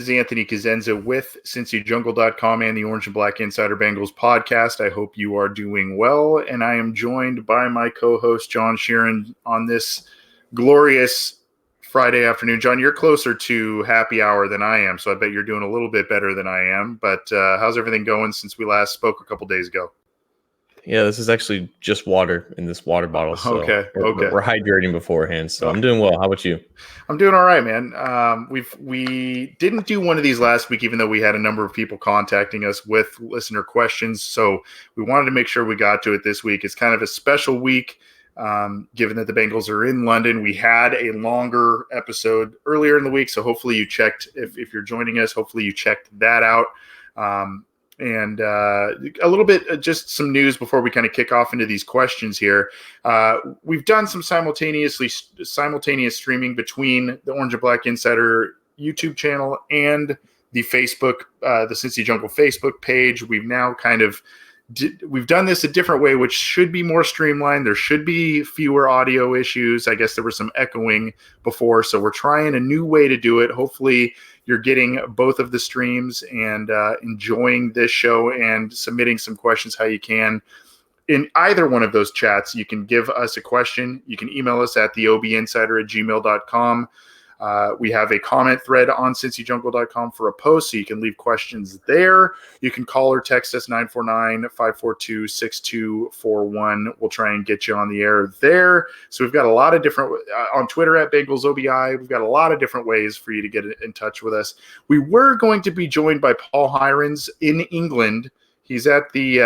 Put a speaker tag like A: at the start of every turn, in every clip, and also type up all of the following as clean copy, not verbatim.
A: This is Anthony Cosenza with CincyJungle.com and the Orange and Black Insider Bengals podcast. I hope you are doing well, and I am joined by my co-host, John Sheeran, on this glorious Friday afternoon. John, you're closer to happy hour than I am, so I bet you're doing a little bit better than I am. But how's everything going since we last spoke a couple days ago?
B: Yeah, this is actually just water in this water bottle. So
A: Okay.
B: We're hydrating beforehand, so I'm doing well. How about you?
A: I'm doing all right, man. We didn't do one of these last week, even though we had a number of people contacting us with listener questions. So we wanted to make sure we got to it this week. It's kind of a special week, given that the Bengals are in London. We had a longer episode earlier in the week, so hopefully you checked. If you're joining us, hopefully you checked that out. And a little bit, just some news before we kind of kick off into these questions here. We've done some simultaneous streaming between the Orange and Black Insider YouTube channel and the Facebook, the Cincy Jungle Facebook page. We've now we've done this a different way, which should be more streamlined. There should be fewer audio issues. I guess there was some echoing before, so we're trying a new way to do it. Hopefully you're getting both of the streams and enjoying this show and submitting some questions how you can. In either one of those chats, you can give us a question. You can email us at theobinsider@gmail.com. We have a comment thread on CincyJungle.com for a post, so you can leave questions there. You can call or text us 949-542-6241. We'll try and get you on the air there. So we've got a lot of different on Twitter at Bengals OBI. We've got a lot of different ways for you to get in touch with us. We were going to be joined by Paul Hirons in England. He's at the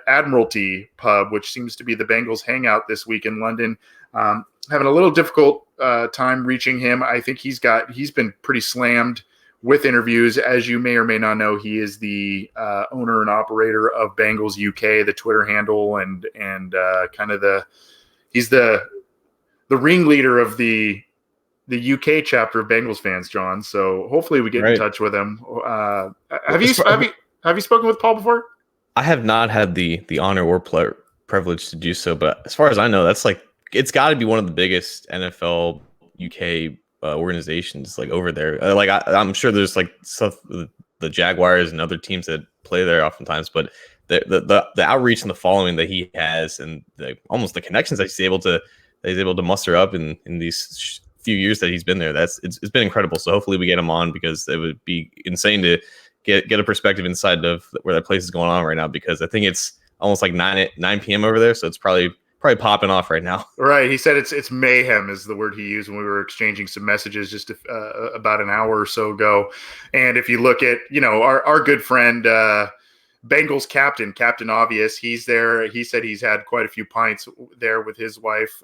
A: Admiralty pub, which seems to be the Bengals hangout this week in London. Having a little difficult time reaching him. I think he's been pretty slammed with interviews. As you may or may not know, he is the owner and operator of Bengals UK, the Twitter handle, and he's the ringleader of the UK chapter of Bengals fans, John. So hopefully we get in touch with him. Have you spoken with Paul before?
B: I have not had the honor or privilege to do so, but as far as I know, that's it's got to be one of the biggest NFL UK organizations over there. I'm sure there's stuff the Jaguars and other teams that play there oftentimes, but the outreach and the following that he has and almost the connections that he's able to muster up in these few years that he's been there, it's been incredible. So hopefully we get him on, because it would be insane to get a perspective inside of where that place is going on right now, because I think it's almost 9 p.m. over there, so it's probably popping off right now.
A: Right. He said it's mayhem is the word he used when we were exchanging some messages just about an hour or so ago. And if you look at, our good friend, Bengals Captain Obvious, he's there. He said he's had quite a few pints there with his wife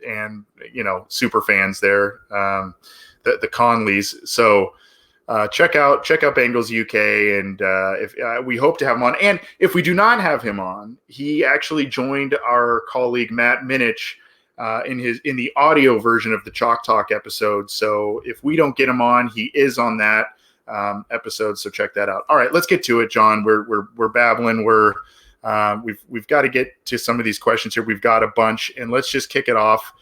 A: and, super fans there, the Conleys. So check out Bengals UK, and if we hope to have him on. And if we do not have him on, he actually joined our colleague Matt Minich in the audio version of the Chalk Talk episode. So if we don't get him on, he is on that episode. So check that out. All right, let's get to it, John. We're babbling. We've got to get to some of these questions here. We've got a bunch, and let's just kick it off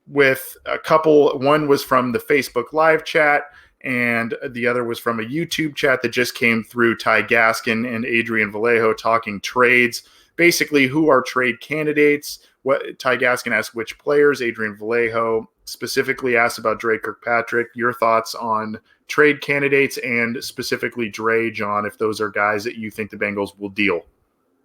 A: with a couple. One was from the Facebook live chat, and the other was from a YouTube chat that just came through. Ty Gaskin and Adrian Vallejo talking trades. Basically, who are trade candidates? What Ty Gaskin asked which players. Adrian Vallejo specifically asked about Dre Kirkpatrick. Your thoughts on trade candidates and specifically Dre, John, if those are guys that you think the Bengals will deal.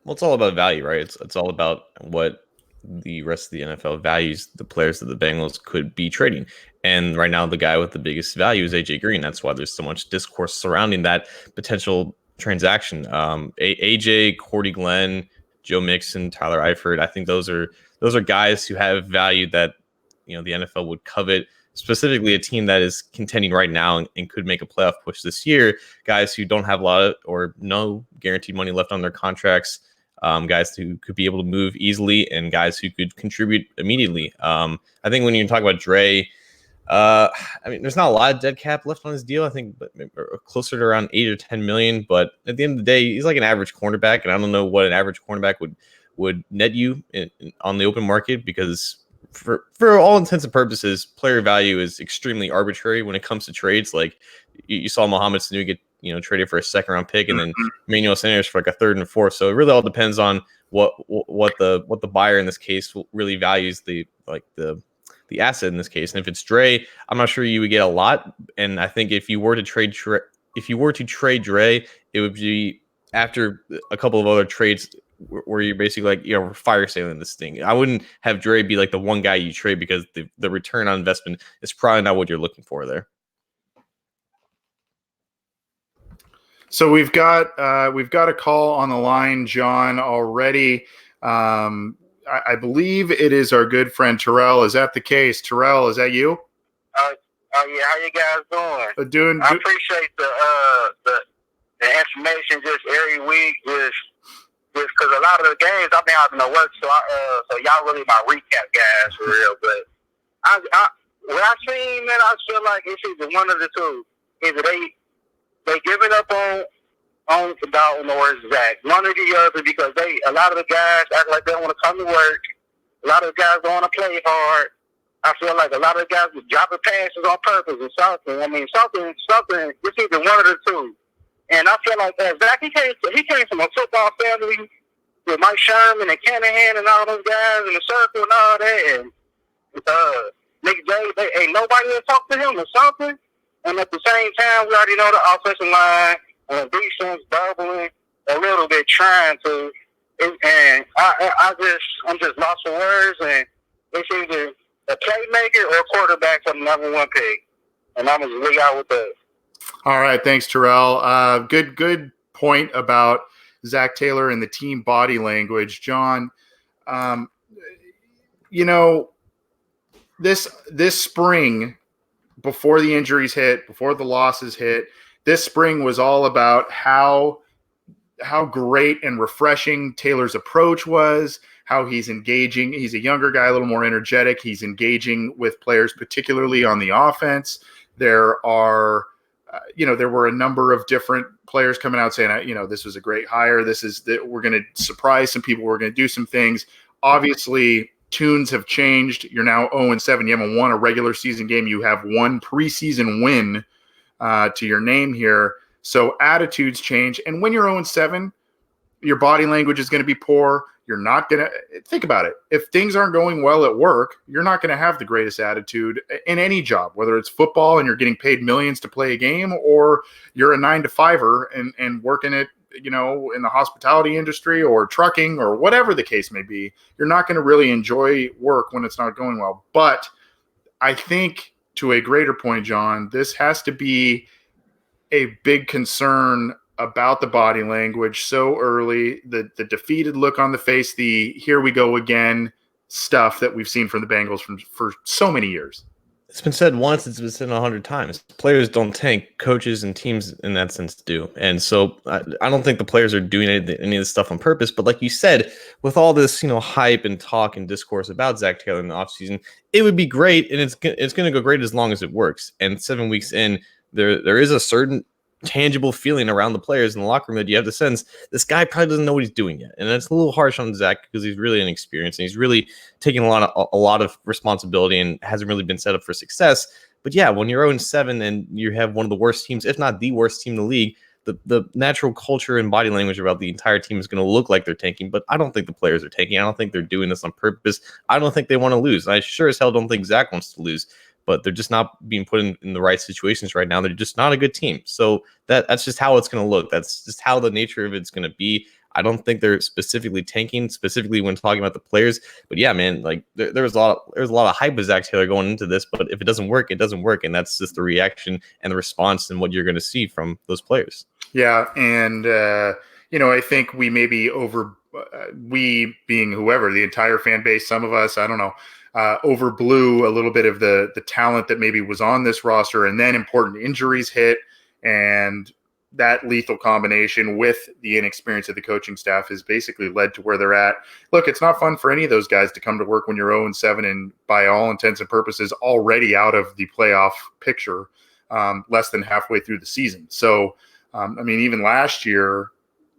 B: Well, it's all about value, right? It's all about what the rest of the NFL values the players that the Bengals could be trading. And right now, the guy with the biggest value is AJ Green. That's why there's so much discourse surrounding that potential transaction. AJ, Cordy Glenn, Joe Mixon, Tyler Eifert. I think those are guys who have value that the NFL would covet. Specifically, a team that is contending right now and could make a playoff push this year. Guys who don't have a lot of, or no guaranteed money left on their contracts. Guys who could be able to move easily, and guys who could contribute immediately. I think when you talk about Dre, there's not a lot of dead cap left on his deal. I think closer to around 8 or 10 million. But at the end of the day, he's like an average cornerback, and I don't know what an average cornerback would net you on the open market, because for all intents and purposes, player value is extremely arbitrary when it comes to trades. Like you saw Mohamed Sanu get traded for a second round pick, and then Emmanuel Sanders for like a third and fourth. So it really all depends on what the buyer in this case really values the asset in this case. And if it's Dre, I'm not sure you would get a lot. And I think if you were to trade Dre, it would be after a couple of other trades where you're basically like, we're fire sailing this thing. I wouldn't have Dre be like the one guy you trade because the return on investment is probably not what you're looking for there.
A: So we've got a call on the line, John, already. I believe it is our good friend Terrell. Is that the case? Terrell, is that you?
C: Oh yeah, how you guys doing? I appreciate the information just every week, just because a lot of the games I've been having to work, so y'all really my recap guys for real. But what I seen, man, I feel like it's either one of the two. Either they giving up on Dalton or Zach, one or the other, because a lot of the guys act like they don't want to come to work. A lot of the guys don't want to play hard. I feel like a lot of the guys were dropping passes on purpose or something. I mean, something. It's either one of the two. And I feel like Zach, he came from a football family with Mike Sherman and Canahan and all those guys in the circle and all that. And Nick J, ain't nobody to talk to him or something. And at the same time, we already know the offensive line and defense doubling a little bit, trying to. And I'm just lost for words. And it's either a playmaker or a quarterback for the number one pick. And I'm going to leave out with that.
A: All right. Thanks, Terrell. Good point about Zach Taylor and the team body language. John, this spring, before the injuries hit, before the losses hit, this spring was all about how great and refreshing Taylor's approach was, how he's engaging. He's a younger guy, a little more energetic. He's engaging with players, particularly on the offense. There were a number of different players coming out saying, this was a great hire. We're going to surprise some people. We're going to do some things. Obviously, tunes have changed. You're now 0-7. You haven't won a regular season game. You have one preseason win to your name here. So attitudes change. And when you're 0-7, your body language is going to be poor. You're not going to – think about it. If things aren't going well at work, you're not going to have the greatest attitude in any job, whether it's football and you're getting paid millions to play a game, or you're a 9-to-5er and working at, in the hospitality industry or trucking or whatever the case may be. You're not going to really enjoy work when it's not going well. But I think, to a greater point, John, this has to be a big concern about the body language so early, the defeated look on the face, the here we go again stuff that we've seen from the Bengals for so many years.
B: It's been said once, it's been said 100 times. Players don't tank, coaches and teams in that sense do. And so I don't think the players are doing any of this stuff on purpose. But like you said, with all this, hype and talk and discourse about Zach Taylor in the offseason, it would be great. And it's going to go great as long as it works. And 7 weeks in, there is a certain tangible feeling around the players in the locker room that you have the sense this guy probably doesn't know what he's doing yet. And it's a little harsh on Zach because he's really inexperienced and he's really taking a lot of responsibility and hasn't really been set up for success. But yeah, when you're 0-7 and you have one of the worst teams, if not the worst team in the league, the natural culture and body language about the entire team is going to look like they're tanking. But I don't think the players are tanking. I don't think they're doing this on purpose. I don't think they want to lose. I sure as hell don't think Zach wants to lose. But they're just not being put in the right situations right now. They're just not a good team. So that's just how it's going to look. That's just how the nature of it's going to be. I don't think they're specifically tanking, specifically when talking about the players. But yeah, man, like there's a lot of hype with Zach Taylor going into this. But if it doesn't work, it doesning work, and that's just the reaction and the response and what you're going to see from those players.
A: Yeah, and I think we maybe we being whoever, the entire fan base, some of us, I don't know. Overblew a little bit of the talent that maybe was on this roster, and then important injuries hit, and that lethal combination with the inexperience of the coaching staff has basically led to where they're at. Look, it's not fun for any of those guys to come to work when you're 0-7 and by all intents and purposes already out of the playoff picture, less than halfway through the season. So, even last year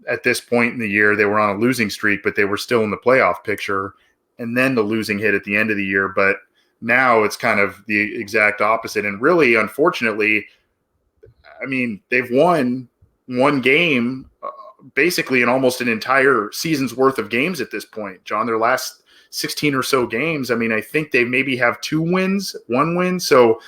A: at this point in the year, they were on a losing streak, but they were still in the playoff picture. and then the losing hit at the end of the year. But now it's kind of the exact opposite. And really, unfortunately, I mean, they've won one game basically in almost an entire season's worth of games at this point, John. Their last 16 or so games, I mean, I think they maybe have 1 win. So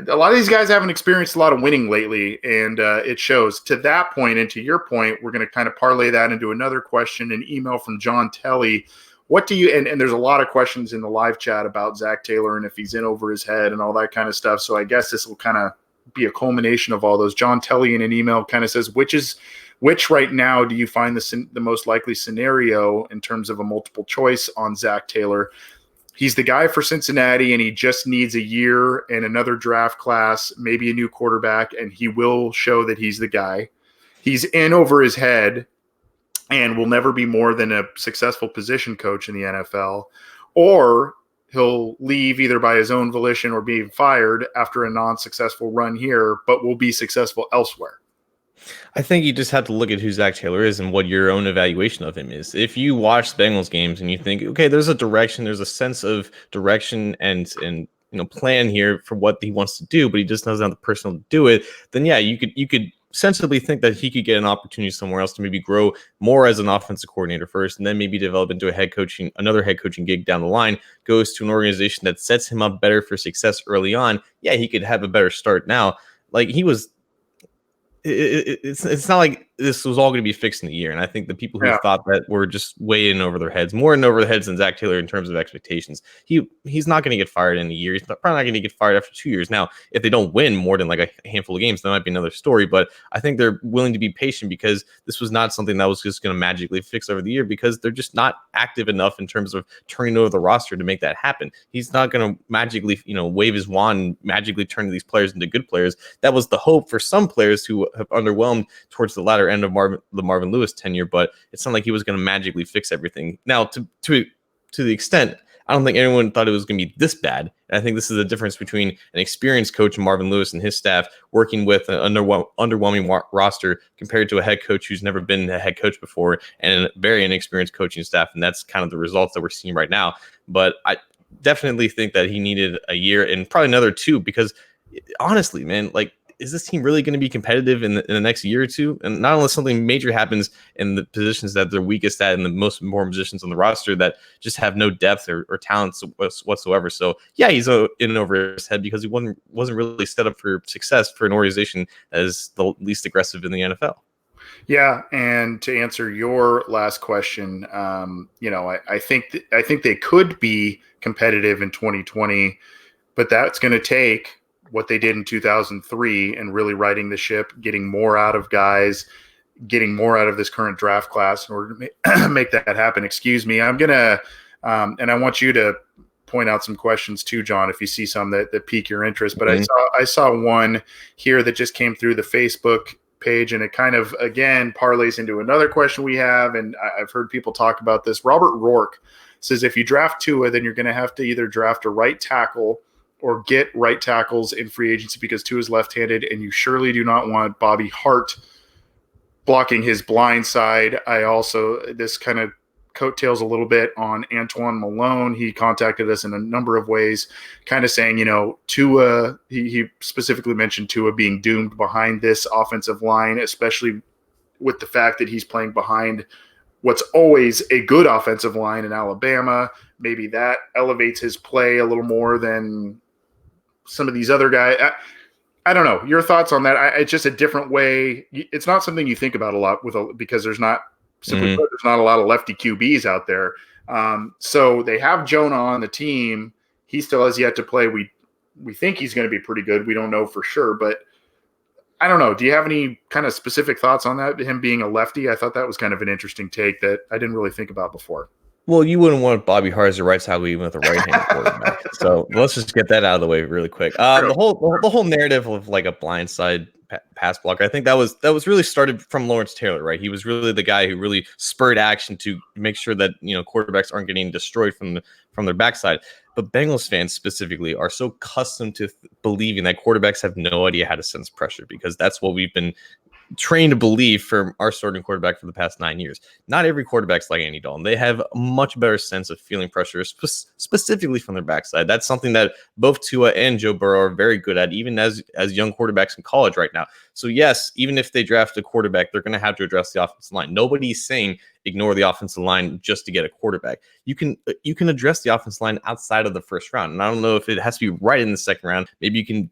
A: a lot of these guys haven't experienced a lot of winning lately, and it shows. To that point, and to your point, we're going to kind of parlay that into another question, an email from John Telly. What do you, and there's a lot of questions in the live chat about Zach Taylor and if he's in over his head and all that kind of stuff. So I guess this will kind of be a culmination of all those. John Telly in an email kind of says, which right now do you find the most likely scenario in terms of a multiple choice on Zach Taylor? He's the guy for Cincinnati, and he just needs a year and another draft class, maybe a new quarterback, and he will show that he's the guy. He's in over his head and will never be more than a successful position coach in the NFL, or he'll leave either by his own volition or being fired after a non-successful run here, but will be successful elsewhere.
B: I think you just have to look at who Zach Taylor is and what your own evaluation of him is. If you watch Bengals games and you think, okay, there's a direction, there's a sense of direction and plan here for what he wants to do, but he just doesn't have the personnel to do it, then yeah, you could sensibly think that he could get an opportunity somewhere else to maybe grow more as an offensive coordinator first, and then maybe develop into another head coaching gig down the line, goes to an organization that sets him up better for success early on. Yeah, he could have a better start now. Like he was, it's not like this was all going to be fixed in a year. And I think the people who thought that were just way in over their heads, more in over their heads than Zach Taylor in terms of expectations. He's not going to get fired in a year. He's probably not going to get fired after 2 years. Now, if they don't win more than like a handful of games, that might be another story. But I think they're willing to be patient because this was not something that was just going to magically fix over the year, because they're just not active enough in terms of turning over the roster to make that happen. He's not going to magically, wave his wand and magically turn these players into good players. That was the hope for some players who have underwhelmed towards the latter end of the Marvin Lewis tenure, but it's not like he was going to magically fix everything. Now, to the extent, I don't think anyone thought it was going to be this bad. And I think this is the difference between an experienced coach, Marvin Lewis, and his staff working with an underwhelming roster compared to a head coach who's never been a head coach before and a very inexperienced coaching staff. And that's kind of the results that we're seeing right now. But I definitely think that he needed a year and probably another 2, because honestly, man, like, is this team really going to be competitive in the next year or two? And not unless something major happens in the positions that they're weakest at and the most important positions on the roster that just have no depth or talent whatsoever. So yeah, he's in and over his head because he wasn't really set up for success for an organization that is the least aggressive in the NFL.
A: Yeah, and to answer your last question, I think they could be competitive in 2020, but that's going to take what they did in 2003 and really righting the ship, getting more out of guys, getting more out of this current draft class in order to make that happen. Excuse me. I'm going to, and I want you to point out some questions too, John, if you see some that pique your interest. But I saw one here that just came through the Facebook page, and it kind of, again, parlays into another question we have. And I've heard people talk about this. Robert Rourke says, if you draft Tua, then you're going to have to either draft a right tackle or get right tackles in free agency because Tua is left-handed, and you surely do not want Bobby Hart blocking his blind side. This kind of coattails a little bit on Antoine Malone. He contacted us in a number of ways, kind of saying, Tua, he specifically mentioned Tua being doomed behind this offensive line, especially with the fact that he's playing behind what's always a good offensive line in Alabama. Maybe that elevates his play a little more than some of these other guys. I don't know. Your thoughts on that? It's just a different way. It's not something you think about a lot because there's not there's not a lot of lefty QBs out there. So they have Jonah on the team. He still has yet to play. We think he's going to be pretty good. We don't know for sure, but I don't know. Do you have any kind of specific thoughts on that? Him being a lefty, I thought that was kind of an interesting take that I didn't really think about before.
B: Well, you wouldn't want Bobby Hart as a right tackle even with a right-handed quarterback. So let's just get that out of the way really quick. The whole narrative of like a blindside pass blocker, I think that was really started from Lawrence Taylor, right? He was really the guy who really spurred action to make sure that quarterbacks aren't getting destroyed from their backside. But Bengals fans specifically are so accustomed to believing that quarterbacks have no idea how to sense pressure, because that's what we've been trained to believe from our starting quarterback for the past 9 years. Not every quarterback's like Andy Dalton. They have a much better sense of feeling pressure, specifically from their backside. That's something that both Tua and Joe Burrow are very good at, even as young quarterbacks in college right now. So yes, even if they draft a quarterback, they're going to have to address the offensive line. Nobody's saying ignore the offensive line just to get a quarterback. You can address the offensive line outside of the first round. And I don't know if it has to be right in the second round. Maybe you can,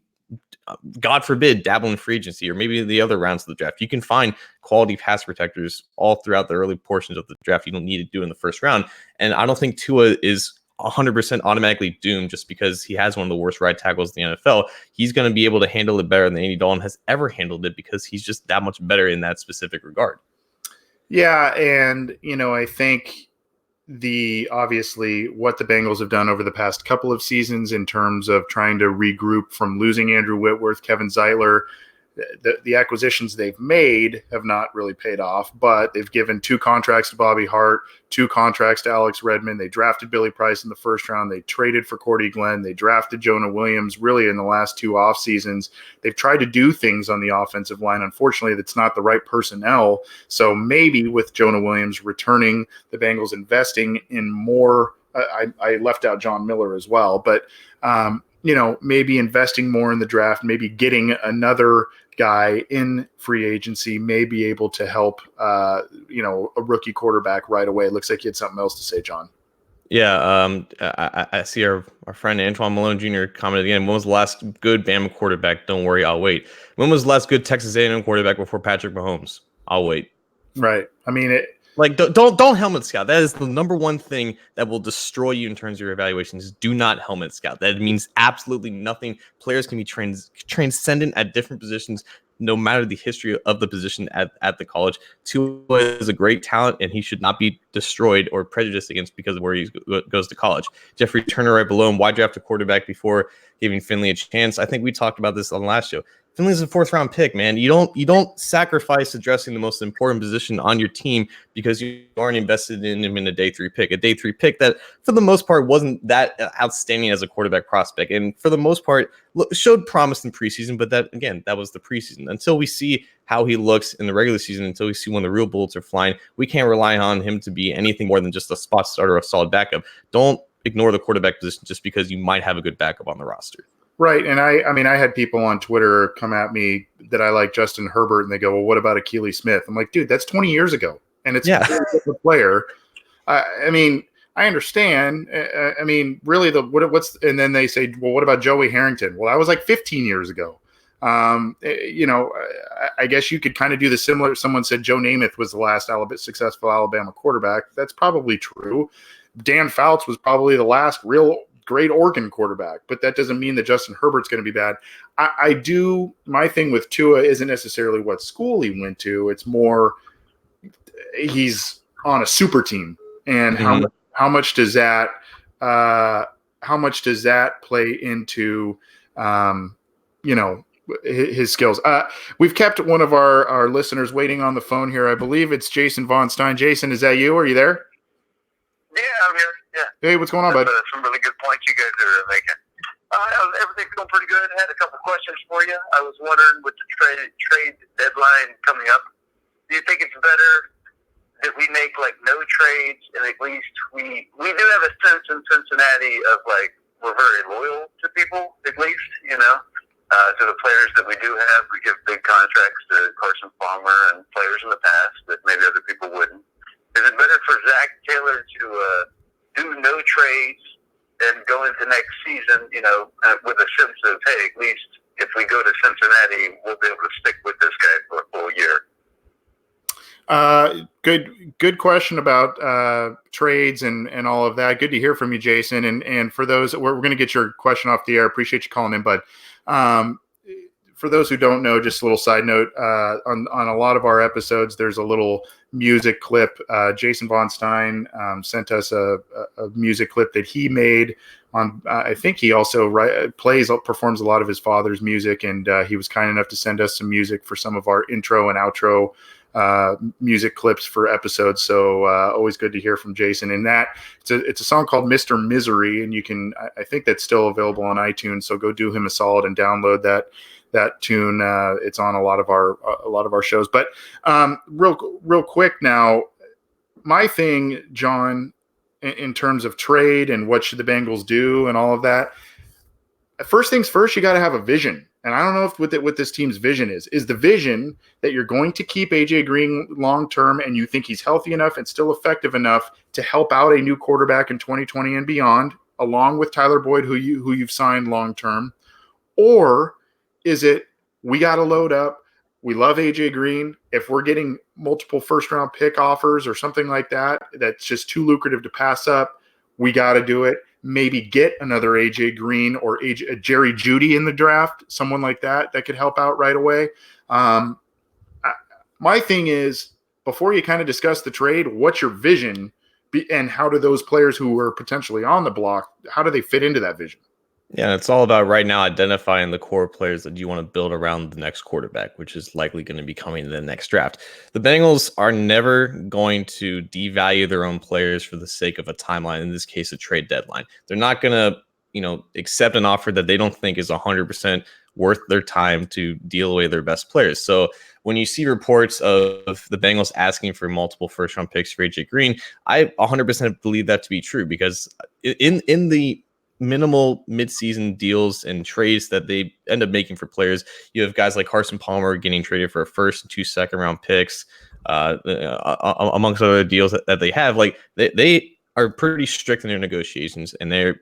B: God forbid, dabble in free agency, or maybe the other rounds of the draft. You can find quality pass protectors all throughout the early portions of the draft. You don't need to do in the first round. And I don't think Tua is 100% automatically doomed just because he has one of the worst right tackles in the NFL. He's going to be able to handle it better than Andy Dalton has ever handled it because he's just that much better in that specific regard.
A: Yeah, and I think obviously what the Bengals have done over the past couple of seasons in terms of trying to regroup from losing Andrew Whitworth, Kevin Zeitler, the acquisitions they've made have not really paid off, but they've given 2 contracts to Bobby Hart, 2 contracts to Alex Redmond. They drafted Billy Price in the first round. They traded for Cordy Glenn. They drafted Jonah Williams really in the last 2 off seasons. They've tried to do things on the offensive line. Unfortunately, that's not the right personnel. So maybe with Jonah Williams returning, the Bengals investing in more. I left out John Miller as well, but maybe investing more in the draft, maybe getting another guy in free agency may be able to help, a rookie quarterback right away. It looks like you had something else to say, John.
B: Yeah, I see our friend Antoine Malone Jr. commented again. When was the last good Bama quarterback? Don't worry, I'll wait. When was the last good Texas A&M quarterback before Patrick Mahomes? I'll wait.
A: Right. I mean,
B: don't helmet scout. That is the number one thing that will destroy you in terms of your evaluations. Do not helmet scout. That means absolutely nothing. Players can be transcendent at different positions, no matter the history of the position at the college. Tua is a great talent, and he should not be destroyed or prejudiced against because of where he goes to college. Jeffrey Turner right below him. Why draft a quarterback before giving Finley a chance? I think we talked about this on the last show. Finley's a 4th round pick, man. You don't sacrifice addressing the most important position on your team because you aren't invested in him in a day 3 pick. A day 3 pick that, for the most part, wasn't that outstanding as a quarterback prospect, and for the most part showed promise in preseason. But that was the preseason. Until we see how he looks in the regular season, until we see when the real bullets are flying, we can't rely on him to be anything more than just a spot starter or a solid backup. Don't ignore the quarterback position just because you might have a good backup on the roster.
A: Right. And I had people on Twitter come at me that I like Justin Herbert, and they go, well, what about Akili Smith? I'm like, dude, that's 20 years ago. And it's a different player. I mean, I understand. Really and then they say, well, what about Joey Harrington? Well, that was like 15 years ago. I guess you could kind of do the similar. Someone said Joe Namath was the last successful Alabama quarterback. That's probably true. Dan Fouts was probably the last real great Oregon quarterback, but that doesn't mean that Justin Herbert's going to be bad. My thing with Tua isn't necessarily what school he went to. It's more he's on a super team, and how much does that play into his skills. We've kept one of our listeners waiting on the phone here. I believe it's Jason Von Stein. Jason, is that you? Are you there?
C: Yeah, I'm here. Yeah.
A: Hey, what's going on, bud?
C: Some really good points you guys are making. Everything's going pretty good. I had a couple questions for you. I was wondering, with the trade deadline coming up, do you think it's better that we make like no trades, and at least we do have a sense in Cincinnati of like we're very loyal to people, at least, to the players that we do have. We give big contracts to Carson Palmer and players in the past that maybe other people wouldn't. Is it better for Zach Taylor to do no trades and go into next season, with a sense of, hey, at least if we go to Cincinnati, we'll be able to stick with this guy for a full year?
A: Good question about trades and all of that. Good to hear from you, Jason. And for those, we're going to get your question off the air. Appreciate you calling in, bud. For those who don't know, just a little side note, on a lot of our episodes, there's a little music clip. Jason Von Stein sent us a music clip that he made on, I think he also performs a lot of his father's music, and he was kind enough to send us some music for some of our intro and outro music clips for episodes. So always good to hear from Jason. And that it's a song called Mr. Misery, and I think that's still available on iTunes. So go do him a solid and download that that tune. It's on a lot of our shows. But real quick now, my thing, John, in terms of trade and what should the Bengals do and all of that. First things first, you got to have a vision. And I don't know if what this team's vision is the vision that you're going to keep AJ Green long-term and you think he's healthy enough and still effective enough to help out a new quarterback in 2020 and beyond, along with Tyler Boyd, who you've signed long-term? Or is it, we got to load up, we love AJ Green, if we're getting multiple first-round pick offers or something like that, that's just too lucrative to pass up, we got to do it. Maybe get another AJ Green or Jerry Jeudy in the draft, someone like that could help out right away. My thing is, before you kind of discuss the trade, what's your vision, and how do those players who are potentially on the block, how do they fit into that vision?
B: Yeah, it's all about right now identifying the core players that you want to build around the next quarterback, which is likely going to be coming in the next draft. The Bengals are never going to devalue their own players for the sake of a timeline, in this case, a trade deadline. They're not going to, accept an offer that they don't think is 100% worth their time to deal away their best players. So when you see reports of the Bengals asking for multiple first-round picks for AJ Green, I 100% believe that to be true, because in the minimal midseason deals and trades that they end up making for players, you have guys like Carson Palmer getting traded for a first and 2 second-round picks, amongst other deals that they have. Like they are pretty strict in their negotiations, and they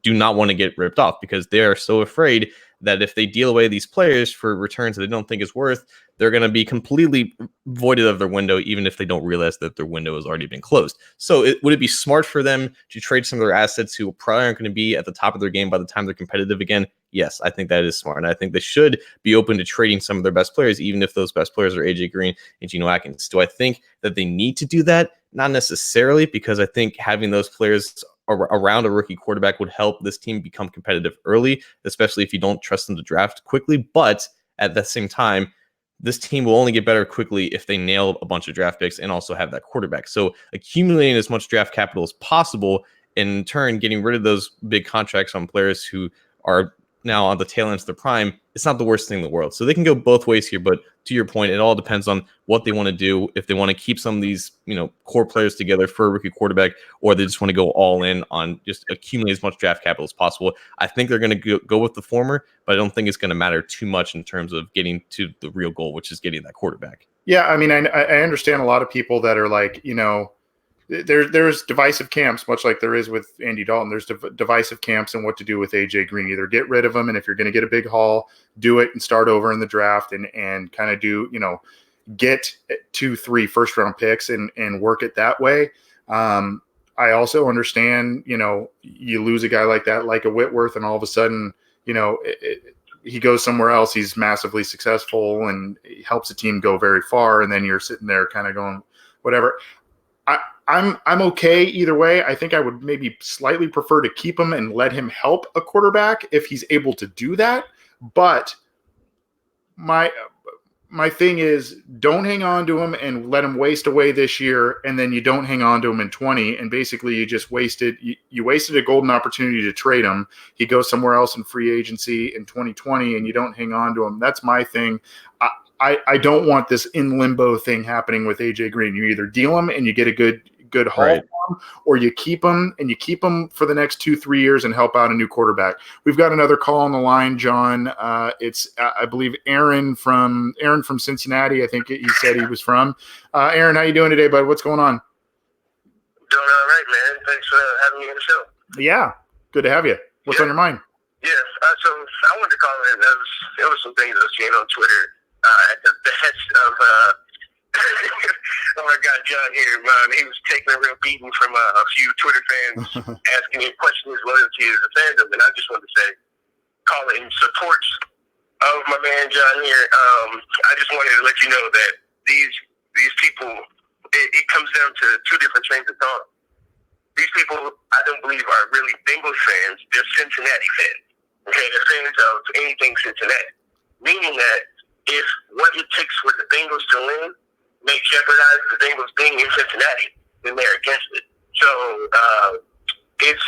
B: do not want to get ripped off because they are so afraid that if they deal away these players for returns that they don't think is worth, they're going to be completely voided of their window, even if they don't realize that their window has already been closed. So would it be smart for them to trade some of their assets who probably aren't going to be at the top of their game by the time they're competitive again? Yes, I think that is smart. And I think they should be open to trading some of their best players, even if those best players are AJ Green and Geno Atkins. Do I think that they need to do that? Not necessarily, because I think having those players around a rookie quarterback would help this team become competitive early, especially if you don't trust them to draft quickly. But at the same time, this team will only get better quickly if they nail a bunch of draft picks and also have that quarterback. So accumulating as much draft capital as possible, and in turn getting rid of those big contracts on players who are now on the tail end of their prime, it's not the worst thing in the world. So they can go both ways here, but to your point, it all depends on what they want to do. If they want to keep some of these, core players together for a rookie quarterback, or they just want to go all in on just accumulate as much draft capital as possible. I think they're going to go with the former, but I don't think it's going to matter too much in terms of getting to the real goal, which is getting that quarterback.
A: Yeah, I mean, I understand a lot of people that are like, there's divisive camps, much like there is with Andy Dalton. There's divisive camps in what to do with AJ Green. Either get rid of him, and if you're going to get a big haul, do it and start over in the draft and kind of do, get 2-3 first round picks and work it that way. I also understand, you lose a guy like that, like a Whitworth, and all of a sudden, he goes somewhere else. He's massively successful and helps a team go very far. And then you're sitting there kind of going, whatever. I'm okay either way. I think I would maybe slightly prefer to keep him and let him help a quarterback if he's able to do that. But my thing is, don't hang on to him and let him waste away this year, and then you don't hang on to him in 20, and basically you just wasted a golden opportunity to trade him. He goes somewhere else in free agency in 2020, and you don't hang on to him. That's my thing. I don't want this in limbo thing happening with AJ Green. You either deal him and you get a good haul, right, for him, or you keep him for the next 2-3 years and help out a new quarterback. We've got another call on the line, John. It's I believe Aaron from Cincinnati. I think he said he was from. Aaron, how you doing today, bud? What's going on?
C: Doing all right, man. Thanks for having me on the show.
A: Yeah, good to have you. What's on your mind?
C: Yes, so I wanted to call in. There was some things I was seeing on Twitter at the behest of oh my God, John here, man. He was taking a real beating from a few Twitter fans asking him questions his loyalty as a fandom, and I just wanted to say, call it in support of my man John here. I just wanted to let you know that these people, it comes down to two different trains of thought. These people, I don't believe, are really Bengals fans. They're Cincinnati fans. Okay, they're fans of anything Cincinnati, meaning that if what it takes for the Bengals to win may jeopardize the Bengals being in Cincinnati, then they're against it. So it's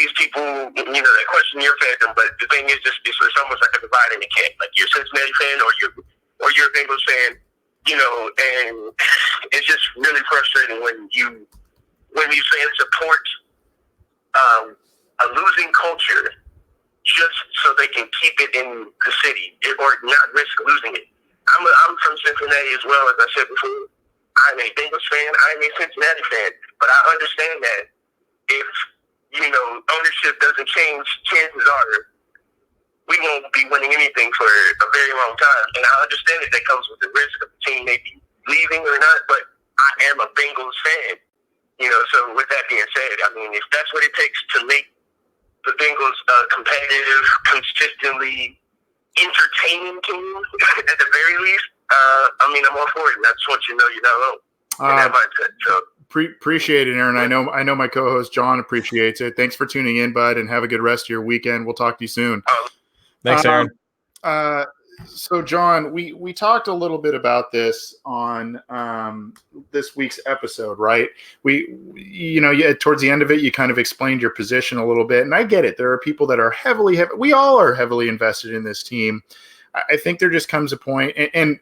C: these people, they question your fandom, but the thing is, it's almost like a divide and a cake. Like you're a Cincinnati fan or you're a Bengals fan, and it's just really frustrating when these fans support a losing culture just so they can keep it in the city or not risk losing it. I'm from Cincinnati as well, as I said before. I'm a Bengals fan. I'm a Cincinnati fan. But I understand that if, ownership doesn't change, chances are we won't be winning anything for a very long time. And I understand that comes with the risk of the team maybe leaving or not, but I am a Bengals fan. So with that being said, I mean, if that's what it takes to make the Bengals competitive, consistently entertaining team, at the very least, I'm all for it. And I just want you to know you're not alone in that mindset. So
A: appreciate it, Aaron. I know my co-host John appreciates it. Thanks for tuning in, bud, and have a good rest of your weekend. We'll talk to you soon.
B: Thanks, Aaron.
A: So, John, we talked a little bit about this on this week's episode, right? Towards the end of it, you kind of explained your position a little bit, and I get it. There are people that are we all are heavily invested in this team. I think there just comes a point, and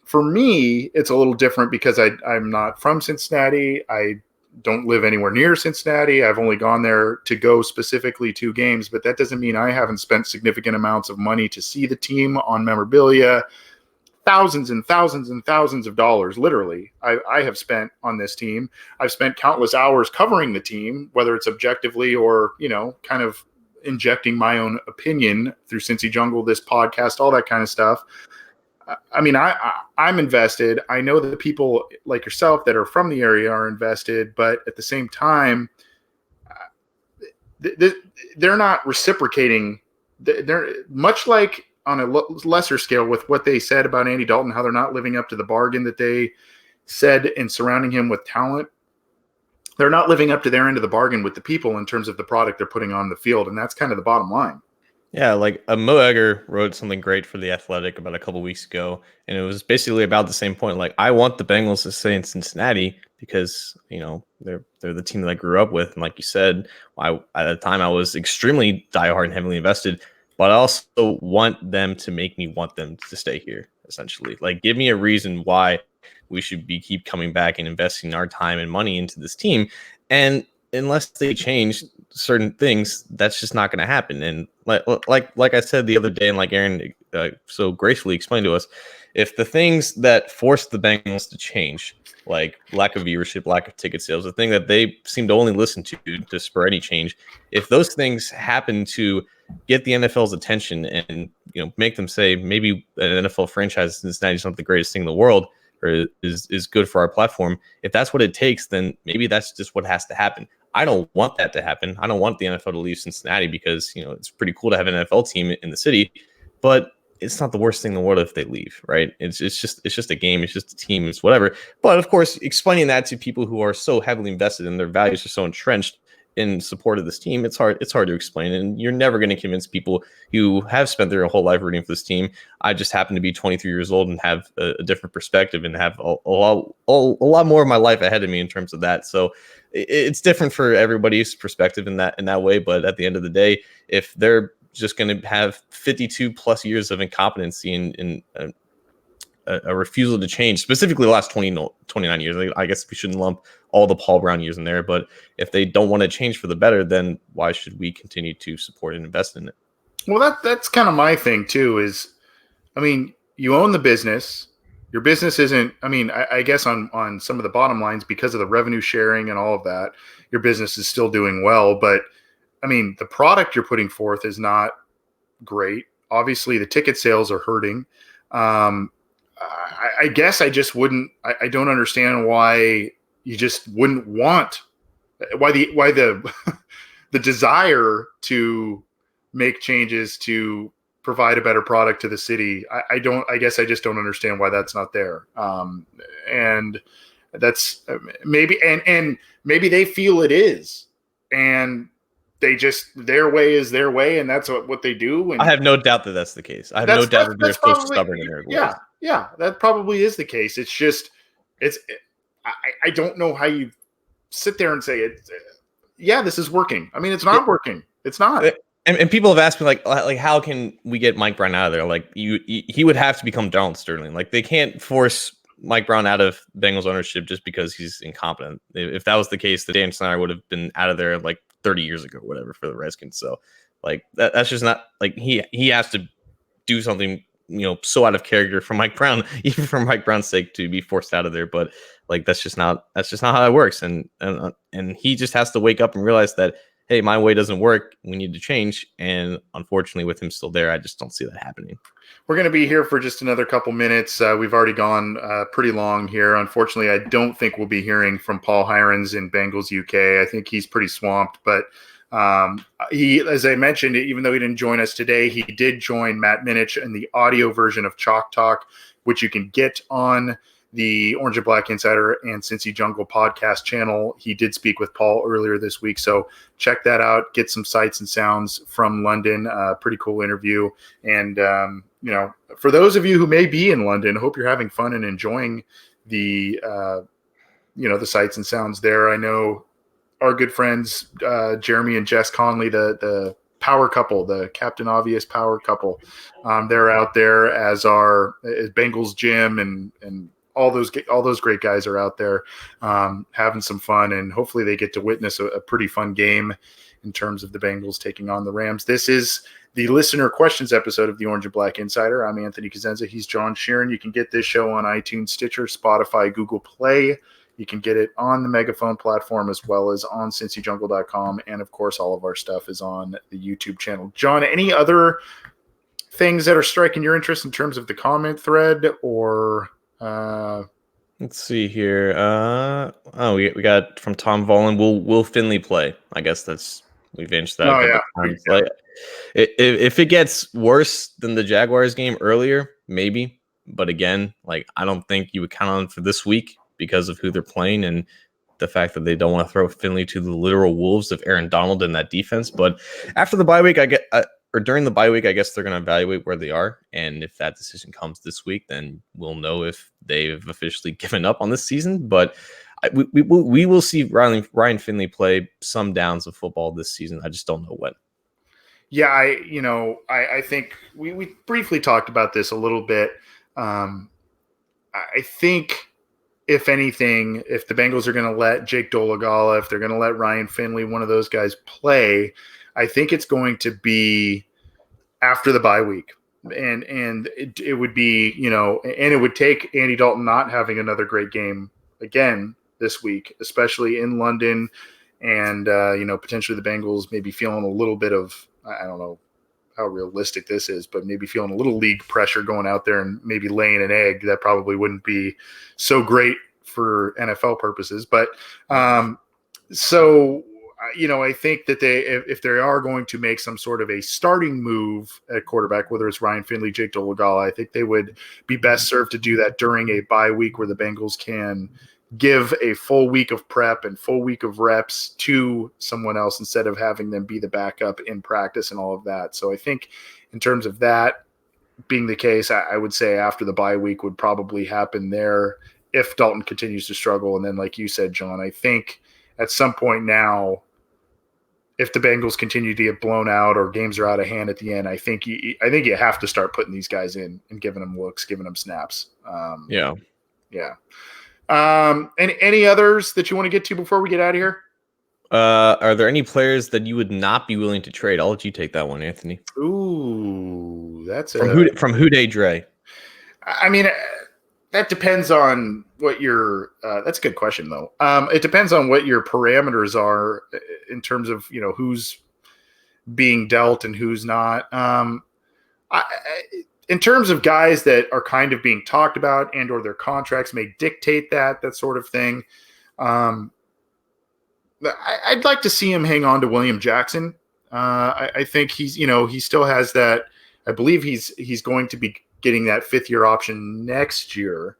A: for me, it's a little different because I'm not from Cincinnati. I don't live anywhere near Cincinnati. I've only gone there to go specifically 2 games, but that doesn't mean I haven't spent significant amounts of money to see the team on memorabilia, thousands and thousands and thousands of dollars. Literally, I have spent on this team. I've spent countless hours covering the team, whether it's objectively or, kind of injecting my own opinion through Cincy Jungle, this podcast, all that kind of stuff. I mean, I'm invested. I know that people like yourself that are from the area are invested, but at the same time, they're not reciprocating. They're much like on a lesser scale with what they said about Andy Dalton, how they're not living up to the bargain that they said in surrounding him with talent. They're not living up to their end of the bargain with the people in terms of the product they're putting on the field, and that's kind of the bottom line.
B: Yeah, like Mo Egger wrote something great for The Athletic about a couple weeks ago, and it was basically about the same point. Like, I want the Bengals to stay in Cincinnati because, they're the team that I grew up with. And like you said, at the time I was extremely diehard and heavily invested, but I also want them to make me want them to stay here, essentially. Like, give me a reason why we should keep coming back and investing our time and money into this team. And unless they change certain things, that's just not going to happen. And like I said the other day, and like Aaron so gracefully explained to us, if the things that forced the Bengals to change, like lack of viewership, lack of ticket sales, the thing that they seem to only listen to spur any change, if those things happen to get the NFL's attention and make them say maybe an NFL franchise in Cincinnati is not the greatest thing in the world, or is good for our platform, if that's what it takes, then maybe that's just what has to happen. I don't want that to happen. I don't want the NFL to leave Cincinnati because, it's pretty cool to have an NFL team in the city, but it's not the worst thing in the world if they leave, right? It's just a game. It's just a team. It's whatever. But of course, explaining that to people who are so heavily invested and their values are so entrenched in support of this team, it's hard to explain. And you're never going to convince people who have spent their whole life rooting for this team. I just happen to be 23 years old and have a different perspective and have a lot more of my life ahead of me in terms of that. So it's different for everybody's perspective in that way. But at the end of the day, if they're just going to have 52 plus years of incompetency and a refusal to change, specifically the last 29 years, I guess we shouldn't lump all the Paul Brown years in there. But if they don't want to change for the better, then why should we continue to support and invest in it?
A: Well, that's kind of my thing too, is, I mean, you own the business. Your business isn't, I guess on some of the bottom lines, because of the revenue sharing and all of that, your business is still doing well. But the product you're putting forth is not great. Obviously, the ticket sales are hurting. I guess I just wouldn't, I don't understand why you just wouldn't want, why the the desire to make changes to provide a better product to the city. I guess I just don't understand why that's not there. And that's maybe, and maybe they feel it is, and they just, their way is their way, and that's what they do. And
B: I have no doubt that that's the case. I have no doubt that they're so stubborn in their ways.
A: Yeah, that probably is the case. It's just, I don't know how you sit there and say it. yeah, this is working. I mean, it's not working. It's not.
B: And people have asked me like how can we get Mike Brown out of there? Like he would have to become Donald Sterling. Like they can't force Mike Brown out of Bengals ownership just because he's incompetent. If that was the case, the Dan Snyder would have been out of there like 30 years ago, whatever, for the Redskins. So like that's just not like he has to do something, so out of character for Mike Brown, even for Mike Brown's sake, to be forced out of there. But like that's just not how it works. And he just has to wake up and realize that, hey, my way doesn't work. We need to change. And unfortunately, with him still there, I just don't see that happening.
A: We're going to be here for just another couple minutes. We've already gone pretty long here. Unfortunately, I don't think we'll be hearing from Paul Hirons in Bengals UK. I think he's pretty swamped. But he, as I mentioned, even though he didn't join us today, he did join Matt Minich in the audio version of Chalk Talk, which you can get on the Orange and Black Insider and Cincy Jungle podcast channel. He did speak with Paul earlier this week, so check that out. Get some sights and sounds from London. Pretty cool interview. And for those of you who may be in London, hope you're having fun and enjoying the the sights and sounds there. I know our good friends Jeremy and Jess Conley, the power couple, the Captain Obvious power couple, they're out there, as Bengals Jim and all those great guys are out there having some fun, and hopefully they get to witness a pretty fun game in terms of the Bengals taking on the Rams. This is the listener questions episode of the Orange and Black Insider. I'm Anthony Cosenza. He's John Sheeran. You can get this show on iTunes, Stitcher, Spotify, Google Play. You can get it on the Megaphone platform as well as on cincyjungle.com. And, of course, all of our stuff is on the YouTube channel. John, any other things that are striking your interest in terms of the comment thread or –
B: let's see here. We got from Tom Volin. Will Finley play? I guess we've answered that a couple times. Like, if it gets worse than the Jaguars game earlier, maybe. But again, like I don't think you would count on for this week because of who they're playing and the fact that they don't want to throw Finley to the literal wolves of Aaron Donald in that defense. But after the bye week, or during the bye week, I guess they're going to evaluate where they are. And if that decision comes this week, then we'll know if they've officially given up on this season. But we will see Ryan Finley play some downs of football this season. I just don't know when.
A: Yeah, I think we briefly talked about this a little bit. I think, if anything, if the Bengals are going to let Jake Dolegala, if they're going to let Ryan Finley, one of those guys, play, I think it's going to be after the bye week. And it would be, and it would take Andy Dalton not having another great game again this week, especially in London. And, potentially the Bengals maybe feeling a little bit of, I don't know how realistic this is, but maybe feeling a little league pressure going out there and maybe laying an egg. That probably wouldn't be so great for NFL purposes. But I think that if they are going to make some sort of a starting move at quarterback, whether it's Ryan Finley, Jake Dolegala, I think they would be best served to do that during a bye week where the Bengals can give a full week of prep and full week of reps to someone else instead of having them be the backup in practice and all of that. So I think in terms of that being the case, I would say after the bye week would probably happen there if Dalton continues to struggle. And then, like you said, John, I think at some point now, if the Bengals continue to get blown out or games are out of hand at the end, I think you have to start putting these guys in and giving them looks, giving them snaps.
B: Yeah.
A: And any others that you want to get to before we get out of here?
B: Are there any players that you would not be willing to trade? I'll let you take that one, Anthony.
A: Ooh, that's
B: from Houday Dre. I
A: mean, that depends on what your that's a good question, though. It depends on what your parameters are in terms of, who's being dealt and who's not. In terms of guys that are kind of being talked about and or their contracts may dictate that sort of thing, I'd like to see him hang on to William Jackson. I think he's, he still has that. I believe he's going to be getting that 5th-year option next year.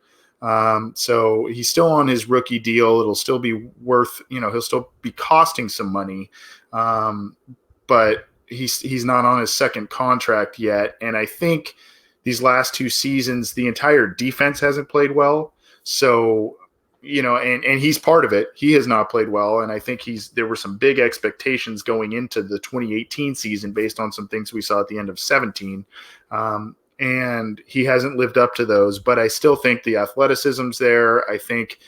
A: So he's still on his rookie deal. It'll still be worth, he'll still be costing some money. But he's not on his second contract yet. And I think these last 2 seasons, the entire defense hasn't played well. So and he's part of it. He has not played well, and I think there were some big expectations going into the 2018 season based on some things we saw at the end of 17, and he hasn't lived up to those. But I still think the athleticism's there. I think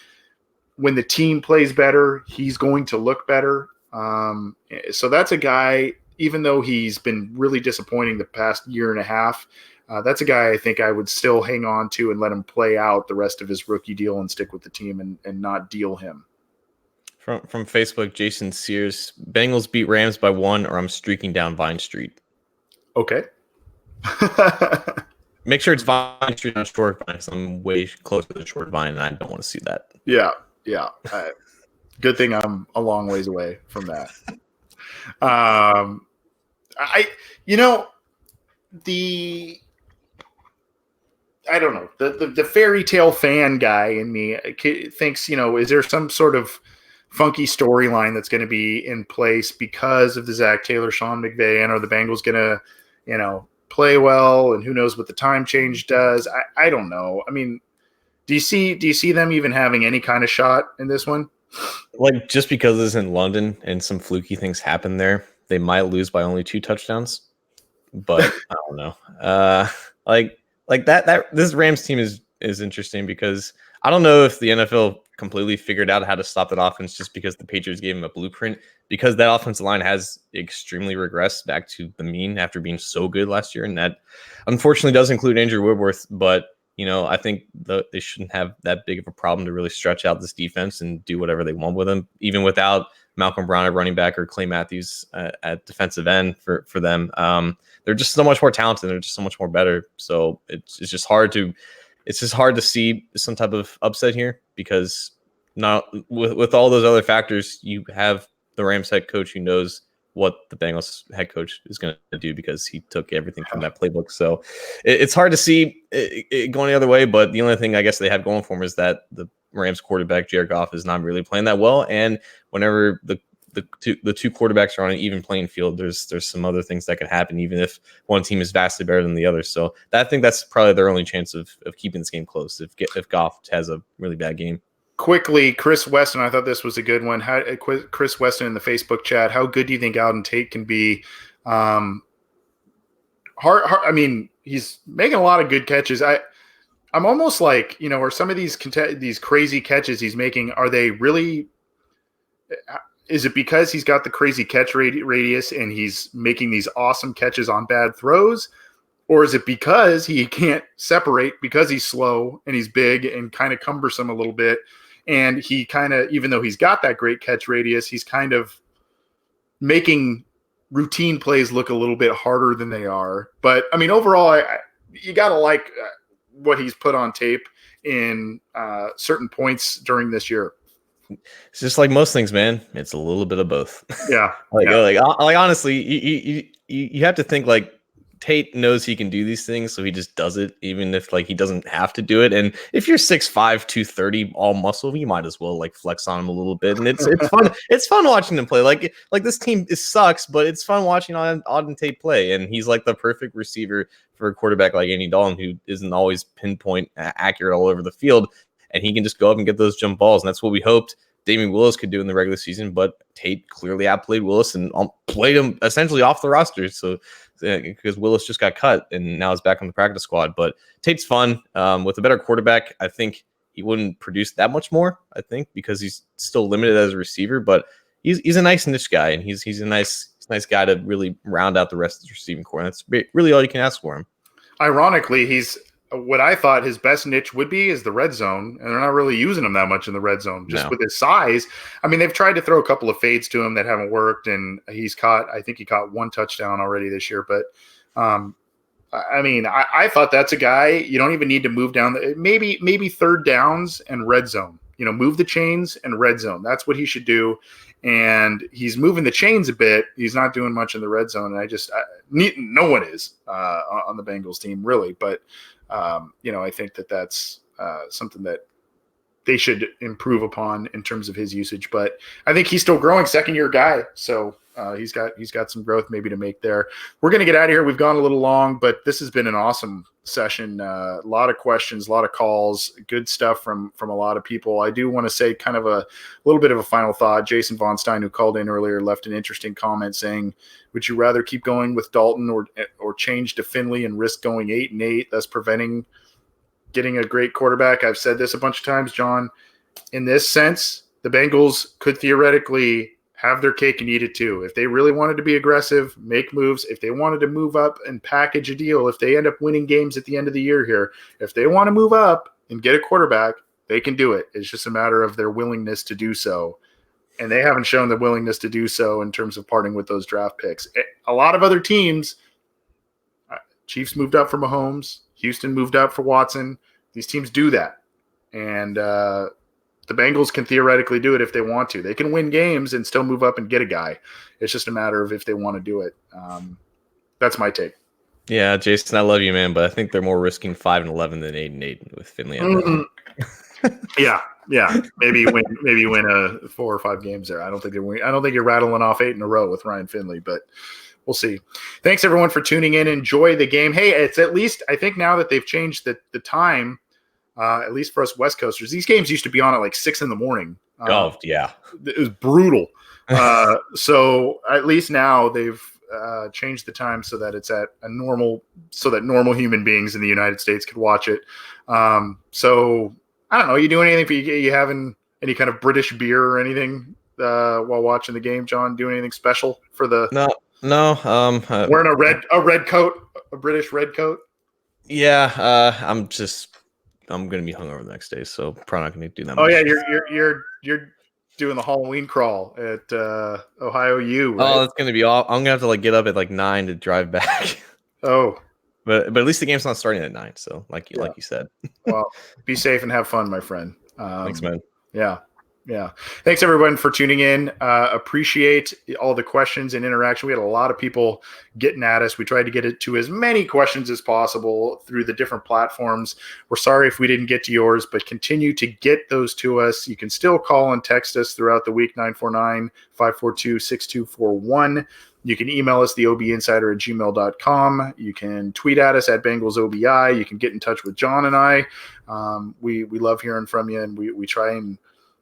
A: when the team plays better, he's going to look better. So that's a guy, even though he's been really disappointing the past year and a half, that's a guy I think I would still hang on to and let him play out the rest of his rookie deal and stick with the team and not deal him.
B: From Facebook, Jason Sears, Bengals beat Rams by 1 or I'm streaking down Vine Street.
A: Okay.
B: Make sure it's Vine Street, not Short Vine, because I'm way closer to the Short Vine and I don't want to see that.
A: Yeah. Good thing I'm a long ways away from that. I don't know. The fairy tale fan guy in me thinks, is there some sort of funky storyline that's going to be in place because of the Zach Taylor, Sean McVay, and are the Bengals going to, play well? And who knows what the time change does? I don't know. I mean, do you see them even having any kind of shot in this one?
B: Like, just because it's in London and some fluky things happen there, they might lose by only 2 touchdowns. But I don't know. Like that this Rams team is interesting because I don't know if the NFL completely figured out how to stop that offense just because the Patriots gave them a blueprint, because that offensive line has extremely regressed back to the mean after being so good last year. And that unfortunately does include Andrew Woodworth, but I think they shouldn't have that big of a problem to really stretch out this defense and do whatever they want with them, even without Malcolm Brown at running back or Clay Matthews at defensive end for them. They're just so much more talented. They're just so much more better. So it's just hard to see some type of upset here, because not with all those other factors, you have the Rams head coach who knows what the Bengals head coach is going to do because he took everything from that playbook. So it's hard to see it going the other way. But the only thing I guess they have going for them is that the Rams quarterback Jared Goff is not really playing that well. And whenever the two quarterbacks are on an even playing field, there's some other things that could happen, even if one team is vastly better than the other. So I think that's probably their only chance of keeping this game close if Goff has a really bad game.
A: Quickly, Chris Weston, I thought this was a good one. Chris Weston in the Facebook chat, how good do you think Auden Tate can be? I mean, he's making a lot of good catches. I'm almost like, are some of these crazy catches he's making, are they really – is it because he's got the crazy catch radius and he's making these awesome catches on bad throws? Or is it because he can't separate because he's slow and he's big and kind of cumbersome a little bit? And he kind of, even though he's got that great catch radius, he's kind of making routine plays look a little bit harder than they are. But, I mean, overall, you got to like what he's put on tape in certain points during this year.
B: It's just like most things, man. It's a little bit of both.
A: Yeah.
B: Like honestly, you have to think like Tate knows he can do these things, so he just does it, even if like he doesn't have to do it. And if you're 6'5", 230, all muscle, you might as well like flex on him a little bit. And it's fun. It's fun watching him play. Like this team sucks, but it's fun watching Auden Tate play. And he's like the perfect receiver for a quarterback like Andy Dalton, who isn't always pinpoint accurate all over the field. And he can just go up and get those jump balls. And that's what we hoped Damian Willis could do in the regular season. But Tate clearly outplayed Willis and played him essentially off the roster. So because Willis just got cut and now is back on the practice squad. But Tate's fun. With a better quarterback, I think he wouldn't produce that much more, I think, because he's still limited as a receiver. But he's a nice niche guy, and he's a nice guy to really round out the rest of the receiving core. And that's really all you can ask for him.
A: Ironically, he's what I thought his best niche would be is the red zone, and they're not really using him that much in the red zone just with his size. I mean, they've tried to throw a couple of fades to him that haven't worked, and I think he caught 1 touchdown already this year. But I mean, I thought that's a guy you don't even need to move down. Maybe third downs and red zone. Move the chains and red zone. That's what he should do. And he's moving the chains a bit. He's not doing much in the red zone. And no one is on the Bengals team really, but. I think that's something that they should improve upon in terms of his usage. But I think he's still growing, second-year guy. So He's got some growth maybe to make there. We're going to get out of here. We've gone a little long, but this has been an awesome session. A lot of questions, a lot of calls, good stuff from a lot of people. I do want to say kind of a little bit of a final thought. Jason Von Stein, who called in earlier, left an interesting comment saying, would you rather keep going with Dalton or change to Finley and risk going 8-8, thus preventing getting a great quarterback? I've said this a bunch of times, John. In this sense, the Bengals could theoretically have their cake and eat it too. If they really wanted to be aggressive, make moves, if they wanted to move up and package a deal, if they end up winning games at the end of the year here, if they want to move up and get a quarterback, they can do it. It's just a matter of their willingness to do so. And they haven't shown the willingness to do so in terms of parting with those draft picks. A lot of other teams, Chiefs moved up for Mahomes, Houston moved up for Watson. These teams do that. And the Bengals can theoretically do it if they want to. They can win games and still move up and get a guy. It's just a matter of if they want to do it. That's my take.
B: Yeah, Jason, I love you, man, but I think they're more risking 5-11 than 8-8 with Finley.
A: Yeah. Maybe you win a 4 or 5 games there. I don't think you're rattling off 8 in a row with Ryan Finley, but we'll see. Thanks everyone for tuning in. Enjoy the game. Hey, it's at least, I think now that they've changed the time, at least for us West Coasters, these games used to be on at like 6 a.m.
B: Yeah.
A: It was brutal. So at least now they've changed the time so that it's at a normal, so that normal human beings in the United States could watch it. So I don't know. You doing anything? You having any kind of British beer or anything while watching the game, John? Doing anything special for the?
B: No.
A: Wearing a red coat, a British red coat.
B: Yeah. I'm gonna be hungover the next day, so probably not gonna do that.
A: Oh yeah, you're doing the Halloween crawl at Ohio U. Right?
B: Oh, that's gonna be all. I'm gonna have to get up at 9 to drive back.
A: Oh,
B: but at least the game's not starting at 9. So like you said.
A: Well, be safe and have fun, my friend.
B: Thanks, man.
A: Yeah. Thanks everyone for tuning in. Appreciate all the questions and interaction. We had a lot of people getting at us. We tried to get it to as many questions as possible through the different platforms. We're sorry if we didn't get to yours, but continue to get those to us. You can still call and text us throughout the week, 949-542-6241. You can email us, theobinsider@gmail.com. You can tweet at us at BengalsOBI. You can get in touch with John and I. We love hearing from you, and we try and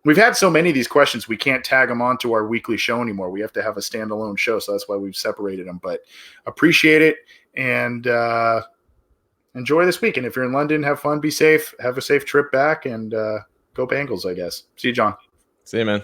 A: we've had so many of these questions, we can't tag them onto our weekly show anymore. We have to have a standalone show, so that's why we've separated them. But appreciate it, and enjoy this week. And if you're in London, have fun, be safe, have a safe trip back, and go Bengals, I guess. See you, John.
B: See you, man.